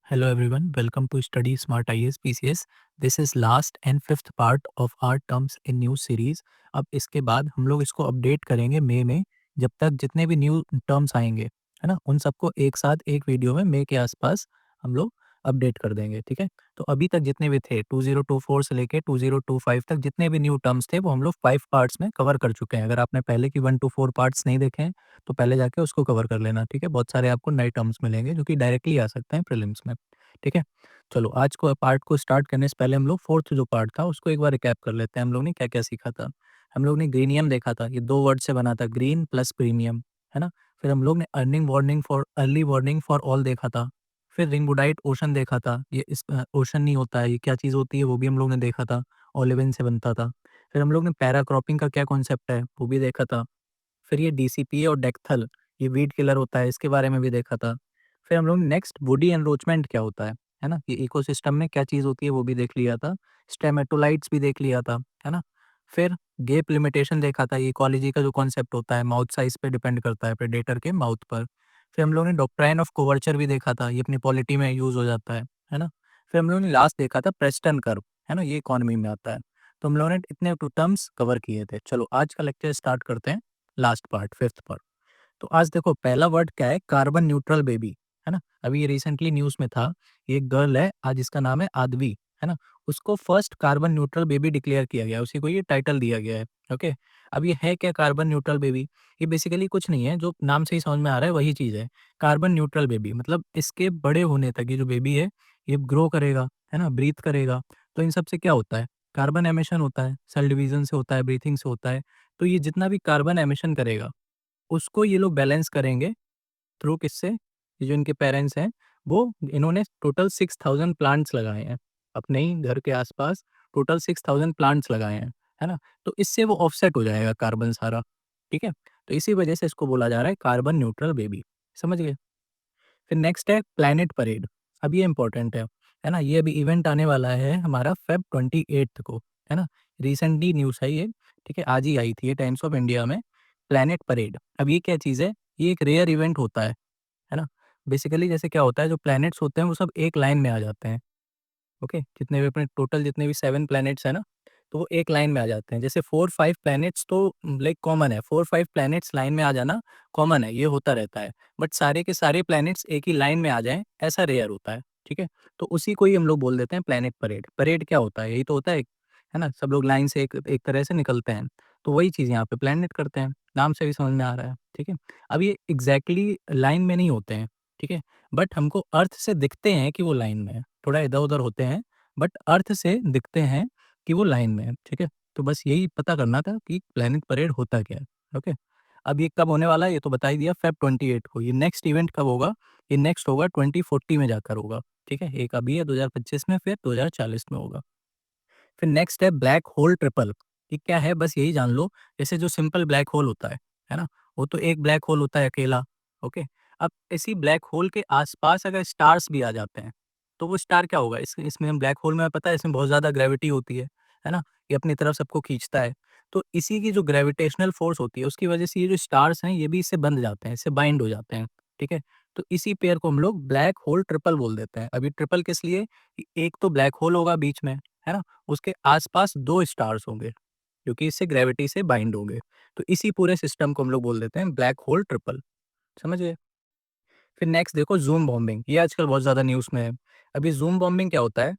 Hello everyone, welcome to Study Smart IAS PCS. This is last and fifth part of our terms in new series. अब इसके बाद हम लोग इसको update करेंगे मई में, जब तक जितने भी न्यू टर्म्स आएंगे, है ना, उन सबको एक साथ एक वीडियो में मई के आसपास हम लोग अपडेट कर देंगे, ठीक है। तो अभी तक जितने भी थे 2024 से लेके 2025 तक जितने भी न्यू टर्म्स थे वो हम लोग 5 पार्ट्स में कवर कर चुके हैं। अगर आपने पहले की 1 to 4 पार्ट्स नहीं देखे हैं तो पहले जाके उसको कवर कर लेना, ठीक है। बहुत सारे आपको नए टर्म्स मिलेंगे जो कि डायरेक्टली आ सकते हैं प्रीलिम्स में, ठीक है। चलो आज को पार्ट को स्टार्ट करने से पहले हम लोग फोर्थ जो पार्ट था उसको एक बार रिकैप कर लेते हैं। हम लोग ने क्या क्या सीखा था। हम लोग ने ग्रीनियम देखा था, ये 2 वर्ड से बना था, ग्रीन प्लस प्रीमियम, है ना। फिर हम लोग ने earning warning for early warning for all देखा था। फिर रिंगवुडाइट ओशन देखा था, ये इस ओशन नहीं होता है, ये क्या चीज़ होती है वो भी हम लोग ने देखा था, ओलिविन से बनता था। फिर हम लोग ने पैरा क्रॉपिंग का क्या कॉन्सेप्ट है वो भी देखा था। फिर ये डीसीपीए और डेक्थल, ये वीड किलर होता है, इसके बारे में भी देखा था। फिर हम लोग ने नेक्स्ट वुडी एनरोचमेंट क्या होता है ना, ये इकोसिस्टम में क्या चीज़ होती है वो भी देख लिया था। स्टेमेटोलाइट्स भी देख लिया था, है ना। फिर गैप लिमिटेशन देखा था, ये इकोलॉजी का जो कॉन्सेप्ट होता है माउथ साइज पे डिपेंड करता है प्रेडेटर के माउथ पर। फिर हम लोग ने डॉक्ट्राइन ऑफ कोवर्चर भी देखा था, ये अपनी पॉलिटी में यूज़ हो जाता है ना। फिर हम लोगों ने लास्ट देखा था प्रेस्टन कर्व, है ना, ये इकोनॉमी में आता है। तो हम लोगों ने इतने टू टर्म्स कवर किए थे। चलो आज का लेक्चर स्टार्ट करते हैं, लास्ट पार्ट फिफ्थ पार्ट। तो आज देखो पहला वर्ड क्या है, कार्बन न्यूट्रल बेबी, है ना। अभी ये रिसेंटली न्यूज़ में था, ये एक गर्ल है आज, इसका नाम है आदवी, है ना। उसको first carbon neutral baby declare किया गया, उसी को ये टाइटल दिया गया है। ओके, अब ये है क्या कार्बन न्यूट्रल बेबी? ये बेसिकली कुछ नहीं है, जो नाम से ही समझ में आ रहा है वही चीज़ है। कार्बन न्यूट्रल बेबी मतलब इसके बड़े होने तक ये जो बेबी है ये ग्रो करेगा, है ना, ब्रीथ करेगा। तो इन सब से क्या होता है, कार्बन एमिशन होता है, सेल डिवीजन से होता है, ब्रीथिंग से होता है। तो ये जितना भी कार्बन एमिशन करेगा उसको ये लोग बैलेंस करेंगे थ्रू किससे? ये जो इनके पेरेंट्स हैं, वो इन्होंने टोटल 6000 प्लांट्स लगाए हैं। अपने ही घर के आस-पास टोटल 6000 प्लांट्स लगाए हैं, है ना? तो इससे वो ऑफसेट हो जाएगा कार्बन सारा, ठीक है? तो इसी वजह से इसको बोला जा रहा है कार्बन न्यूट्रल बेबी, समझ गए? फिर नेक्स्ट है प्लैनेट परेड। अब ये इम्पोर्टेंट है ना? ये अभी इवेंट आने वाला है हमारा फ़ेब 28 को, है ना? रिसेंटली न्यूज़ है ये, ठीक है? आज ही आई थी ये टाइम्स ऑफ इंडिया में, प्लैनेट परेड। अब ये क्या चीज़ है? ये एक रेयर इवेंट होता है ना? बेसिकली जैसे क्या होता है, जो प्लैनेट्स होते हैं वो सब एक लाइन में आ जाते हैं। ओके, जितने भी अपने टोटल जितने भी 7 प्लैनेट्स हैं ना, तो वो एक लाइन में आ जाते हैं। जैसे 4-5 प्लैनेट्स तो लाइक कॉमन है, 4-5 प्लैनेट्स लाइन में आ जाना कॉमन है, ये होता रहता है। बट सारे के सारे प्लैनेट्स एक ही लाइन में आ जाएँ, ऐसा रेयर होता है, ठीक है? तो उसी को ही हम लोग बोल देते हैं प्लैनेट परेड। परेड क्या होता है? यही तो होता है ना? सब लोग लाइन से एक एक तरह से निकलते हैं, तो वही चीज़ यहाँ पे प्लैनेट करते हैं, नाम से भी समझ में आ रहा है, ठीक है? अब ये एग्ज़ैक्टली लाइन में नहीं होते हैं, ठीक है? बट हमको अर्थ से दिखते हैं कि वो लाइन में है, थोड़ा इधर-उधर होते हैं, बट अर्थ से दिखते हैं कि वो लाइन में है, ठीक है? तो बस यही पता करना था कि प्लैनेट परेड होता क्या है, ओके? अब ये कब होने वाला है ये तो बता ही दिया, फ़ेब 28 को। ये नेक्स्ट इवेंट कब होगा? ये नेक्स्ट होगा 2040 में जाकर होगा, ठीक है? एक अभी है 2025 में, फिर 2040 में होगा। फिर नेक्स्ट है ब्लैक होल ट्रिपल। ये क्या है बस यही जान लो, जैसे जो सिंपल ब्लैक होल होता है ना? वो तो एक ब्लैक होल होता है अकेला, ओके? अब इसी ब्लैक होल के आस-पास अगर स्टार्स भी आ जाते हैं, तो वो स्टार क्या होगा? इसमें ब्लैक होल में पता है इसमें बहुत ज़्यादा ग्रेविटी होती है ना? ये अपनी तरफ सबको खींचता है। तो इसी की जो ग्रेविटेशनल फ़ोर्स होती है उसकी वज़ह से ये जो स्टार्स हैं ये भी इससे बंध जाते हैं, इससे बाइंड हो जाते हैं, ठीक है? तो इसी पेयर को हम लोग ब्लैक होल ट्रिपल बोल देते हैं। अभी ट्रिपल किस लिए? कि एक तो ब्लैक होल होगा बीच में, है ना? उसके आस-पास 2 स्टार्स होंगे, जो कि इससे ग्रेविटी से बाइंड होंगे। तो इसी पूरे सिस्टम को हम लोग बोल देते हैं ब्लैक होल ट्रिपल, समझ गए? फिर नेक्स्ट देखो ज़ूम बॉम्बिंग, ये आजकल बहुत ज़्यादा न्यूज़ में है। अभी ज़ूम बॉम्बिंग क्या होता है?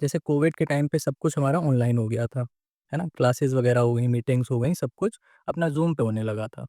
जैसे कोविड के टाइम पे सब कुछ हमारा ऑनलाइन हो गया था, है ना? क्लासेस वगैरह हो गई, मीटिंग्स हो गई, सब कुछ अपना ज़ूम पे होने लगा था।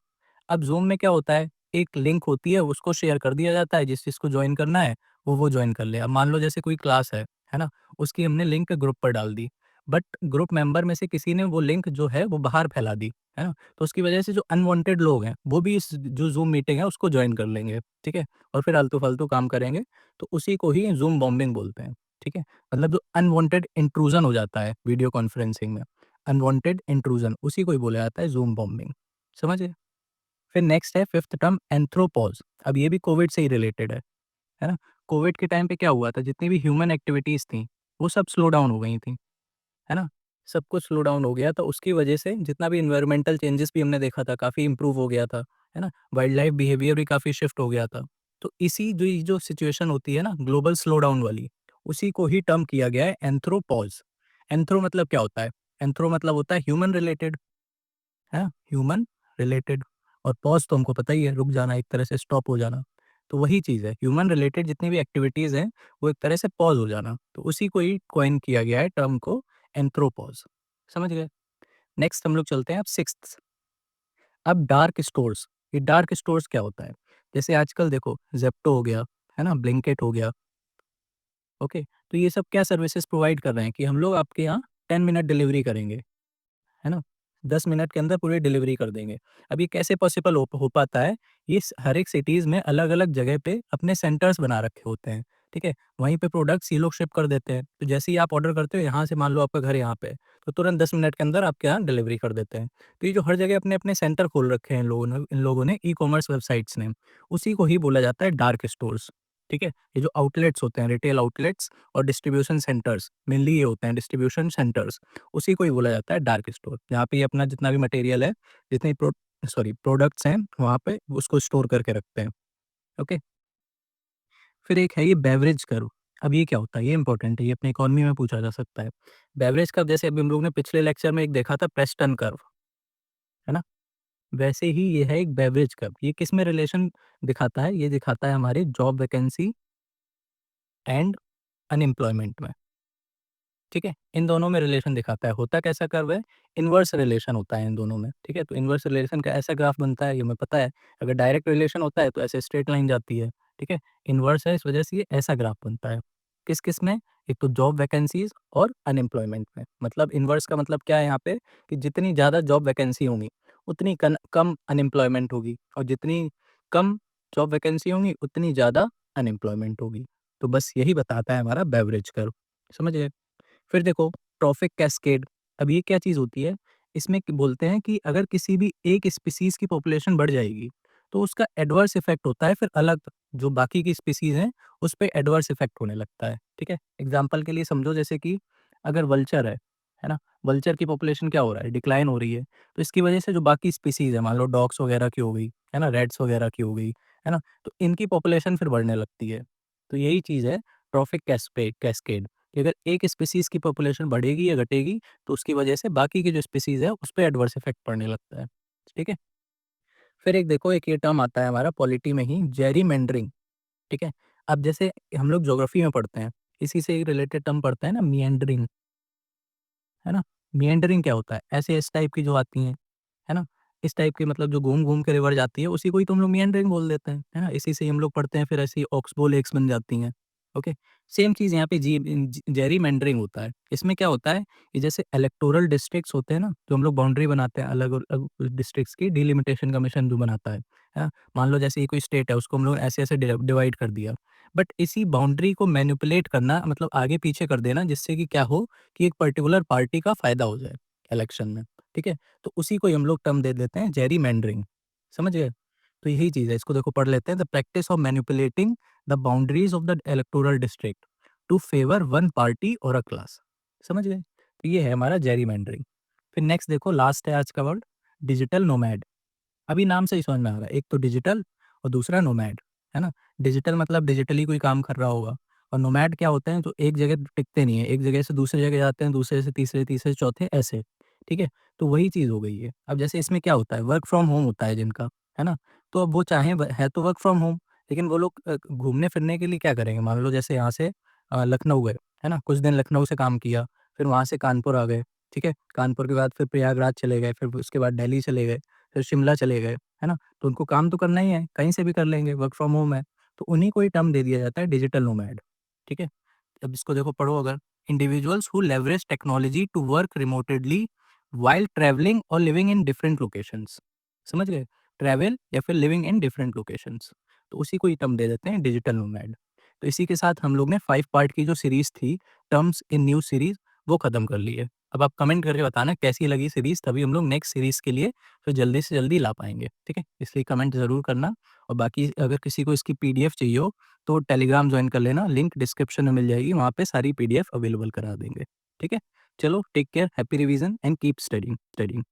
अब ज़ूम में क्या होता है, एक लिंक होती है, उसको शेयर कर दिया जाता है, जिस जिसको जॉइन करना है, वो जॉइन कर ले। अब मान लो जैसे कोई क्लास है ना? उसकी हमने लिंक ग्रुप पर डाल दी, बट ग्रुप मेंबर में से किसी ने वो लिंक जो है वो बाहर फैला दी, है ना? तो उसकी वजह से जो अनवांटेड लोग हैं, वो भी इस जो ज़ूम मीटिंग है उसको जॉइन कर लेंगे, ठीक है? और फिर आलतू-फालतू काम करेंगे, तो उसी को ही ज़ूम बॉम्बिंग बोलते हैं, ठीक है? मतलब जो अनवांटेड इंट्रूजन हो जाता है वीडियो कॉन्फ्रेंसिंग में, अनवांटेड इंट्रूजन उसी को ही बोला जाता है ज़ूम बॉम्बिंग, समझ गए? फिर नेक्स्ट है फिफ्थ टर्म एंथ्रोपॉज़। अब ये भी कोविड से ही रिलेटेड है ना? कोविड के टाइम पे क्या हुआ था, जितनी भी ह्यूमन एक्टिविटीज़ थी, वो सब स्लो डाउन हो गई थी, है ना? सब कुछ स्लो डाउन हो गया, तो उसकी वजह से जितना भी एनवायरमेंटल चेंजेस भी हमने देखा था, काफ़ी इम्प्रूव हो गया था, है ना? वाइल्ड लाइफ बिहेवियर भी काफ़ी शिफ्ट हो गया था। तो इसी जो ये जो सिचुएशन होती है ना ग्लोबल स्लो डाउन वाली, उसी को ही टर्म किया गया है एंथ्रोपॉज़। एंथ्रो मतलब क्या होता है? एंथ्रो मतलब होता है ह्यूमन रिलेटेड, है ना? ह्यूमन रिलेटेड, और पॉज़ तो हमको पता ही है, रुक जाना, एक तरह से स्टॉप हो जाना। तो वही चीज़ है, ह्यूमन रिलेटेड जितनी भी एक्टिविटीज़ हैं, वो एक तरह से पॉज़ हो जाना। तो उसी को ही कॉइन किया गया है टर्म को एंथ्रोपॉज़। समझ गए? नेक्स्ट हम लोग चलते हैं अब सिक्स्थ। अब डार्क स्टोर्स। ये डार्क स्टोर्स क्या होता है? जैसे आजकल देखो ज़ेप्टो हो गया, है ना? ब्लिंकिट हो गया, ओके? तो ये सब क्या सर्विसेज़ प्रोवाइड कर रहे हैं कि हम लोग आपके यहाँ 10 मिनट डिलीवरी करेंगे। है ना? 10 मिनट के अंदर पूरी डिलीवरी कर देंगे। अब ये कैसे पॉसिबल हो पाता है? ये हर एक सिटीज़ में अलग-अलग जगह पे अपने सेंटर्स बना रखे होते हैं, ठीक है? वहीं पे प्रोडक्ट्स ये लोग शिप कर देते हैं। तो जैसे ही आप ऑर्डर करते हो यहाँ से, मान लो आपका घर यहाँ पे है, तो तुरंत 10 मिनट के अंदर आपके यहाँ डिलीवरी कर देते हैं। तो ये जो हर जगह अपने-अपने सेंटर खोल रखे हैं इन लोगों ने ई-कॉमर्स वेबसाइट्स ने, उसी को ही बोला जाता है डार्क स्टोर्स, ठीक है? ये जो आउटलेट्स होते हैं, रिटेल आउटलेट्स और डिस्ट्रीब्यूशन सेंटर्स, मेनली ये होते हैं डिस्ट्रीब्यूशन सेंटर्स। उसी को ही बोला जाता है डार्क स्टोर, जहाँ पे ये अपना जितना भी मटेरियल है, जितने प्रोडक्ट्स हैं, वहाँ पे उसको स्टोर करके रखते हैं। ओके? फिर एक है ये बेवरेज कर्व। अब ये क्या होता है? ये इंपॉर्टेंट है, ये अपने इकोनॉमी में पूछा जा सकता है। बेवरेज कर्व जैसे अभी हम लोग ने पिछले लेक्चर में एक देखा था प्रेस्टन कर्व, है ना? वैसे ही ये है एक बेवरेज कर्व। ये किस में रिलेशन दिखाता है? ये दिखाता है हमारे जॉब वैकेंसी एंड अनएम्प्लॉयमेंट में। ठीक है? इन दोनों में रिलेशन दिखाता है। होता कैसा कर्व है? इनवर्स रिलेशन होता है इन दोनों में, ठीक है? तो इनवर्स रिलेशन का ऐसा ग्राफ बनता है, ये हमें पता है। अगर डायरेक्ट रिलेशन होता है तो ऐसे स्ट्रेट लाइन जाती है, ठीक है? इनवर्स है, इस वजह से ये ऐसा ग्राफ बनता है। किस-किस में? एक तो जॉब वैकेंसीज़ और अनएम्प्लॉयमेंट में। मतलब इनवर्स का मतलब क्या है यहाँ पे, कि जितनी ज़्यादा जॉब वैकेंसी होंगी, उतनी कम अनएम्प्लॉयमेंट होगी, और जितनी कम जॉब वैकेंसी होंगी, उतनी ज़्यादा अनएम्प्लॉयमेंट होगी। तो बस यही बताता है हमारा बेवरेज कर्व। समझ गए? फिर देखो ट्रॉफिक कैस्केड। अब ये क्या चीज़ होती है? इसमें बोलते हैं कि अगर किसी भी एक स्पीसीज़ की पॉपुलेशन बढ़ जाएगी, तो उसका एडवर्स इफ़ेक्ट होता है फिर अलग जो बाकी की स्पीसीज़ हैं, उस पे एडवर्स इफ़ेक्ट होने लगता है, ठीक है? एग्ज़ाम्पल के लिए समझो, जैसे कि अगर वल्चर है ना? वल्चर की पॉपुलेशन क्या हो रहा है? डिक्लाइन हो रही है। तो इसकी वजह से जो बाकी स्पीसीज़ है, मान लो डॉग्स वगैरह की हो गई, है ना? रैट्स वगैरह की हो गई, है ना? तो इनकी पॉपुलेशन फिर बढ़ने लगती है। तो यही चीज़ है ट्रॉफिक कैस्केड, कि अगर एक स्पीशीज़ की पॉपुलेशन बढ़ेगी या घटेगी, तो उसकी वजह से बाकी की जो स्पीशीज़ है, उस पे एडवर्स इफ़ेक्ट पड़ने लगता है। ठीक है? फिर एक देखो, एक ये टर्म आता है हमारा पॉलिटी में ही, जेरीमैंडरिंग, ठीक है? अब जैसे हम लोग ज्योग्राफी में पढ़ते हैं, इसी से एक रिलेटेड टर्म पढ़ते हैं ना, मिएंडरिंग, है ना? मिएंडरिंग क्या होता है? ऐसे इस टाइप की जो आती हैं, है ना? इस टाइप की, मतलब जो घूम-घूम के रिवर जाती है, उसी को ही तो हम लोग मिएंडरिंग बोल देते हैं, है ना? इसी से ही हम लोग पढ़ते हैं, फिर ऐसी ऑक्सबो लेक्स बन जाती हैं, ओके? सेम चीज़ यहाँ पे जेरीमैंडरिंग होता है। इसमें क्या होता है कि जैसे इलेक्टोरल डिस्ट्रिक्ट्स होते हैं ना, जो हम लोग बाउंड्री बनाते हैं अलग-अलग डिस्ट्रिक्ट्स की, डिलिमिटेशन कमीशन जो बनाता है ना? मान लो जैसे ये कोई स्टेट है, उसको हम लोग ऐसे-ऐसे डिवाइड कर दिया। बट इसी बाउंड्री को मैनिपुलेट करना, मतलब आगे-पीछे कर देना, जिससे कि क्या हो, कि एक पर्टिकुलर पार्टी का फ़ायदा हो जाए इलेक्शन में, ठीक है? तो उसी को ही हम लोग टर्म दे देते हैं जेरीमैंडरिंग। समझ गए? तो यही चीज़ है, इसको देखो पढ़ लेते हैं, the practice of manipulating the boundaries of the electoral district to favour one party or a class. समझ गए? तो ये है हमारा जेरीमैंडरिंग। फिर नेक्स्ट देखो, लास्ट है आज का वर्ड, डिजिटल नोमैड। अभी नाम से ही समझ में आ रहा है, एक तो डिजिटल और दूसरा नोमैड, है ना? डिजिटल मतलब डिजिटली कोई काम कर रहा होगा, और नोमैड क्या होते हैं, जो एक जगह टिकते नहीं है, एक जगह से दूसरी जगह जाते हैं, दूसरे से तीसरे, तीसरे से चौथे, ऐसे, ठीक है? तो वही चीज़ हो गई है। अब जैसे इसमें क्या होता है, वर्क फ्रॉम होम होता है जिनका, है ना? तो अब वो चाहें है तो वर्क फ्रॉम होम, लेकिन वो लोग घूमने-फिरने के लिए क्या करेंगे? मान लो जैसे यहाँ से लखनऊ गए, है ना? कुछ दिन लखनऊ से काम किया, फिर वहाँ से कानपुर आ गए, ठीक है? कानपुर के बाद फिर प्रयागराज चले गए, फिर उसके बाद दिल्ली चले गए, फिर शिमला चले गए, है ना? तो उनको काम तो करना ही है, कहीं से भी कर लेंगे, वर्क फ्रॉम होम है। तो उन्हीं को ही टर्म दे दिया जाता है डिजिटल नोमैड, ठीक है? अब इसको देखो पढ़ो अगर, individuals who leverage technology to work remotely while travelling और लिविंग इन डिफरेंट लोकेशंस। समझ गए? ट्रैवल या फिर लिविंग इन डिफरेंट लोकेशंस, तो उसी को ही टर्म दे देते हैं डिजिटल नोमैड। तो इसी के साथ हम लोग ने 5 पार्ट की जो सीरीज़ थी, टर्म्स इन न्यू सीरीज़, वो खत्म कर ली है। अब आप कमेंट करके बताना कैसी लगी सीरीज़, तभी हम लोग नेक्स्ट सीरीज़ के लिए फिर जल्दी से जल्दी ला पाएँगे, ठीक है? इसलिए कमेंट ज़रूर करना, और बाकी अगर किसी को इसकी पीडीएफ चाहिए हो, तो टेलीग्राम जॉइन कर लेना, लिंक डिस्क्रिप्शन में मिल जाएगी, वहाँ पे सारी पीडीएफ अवेलेबल करा देंगे, ठीक है? चलो take care, happy revision and keep studying.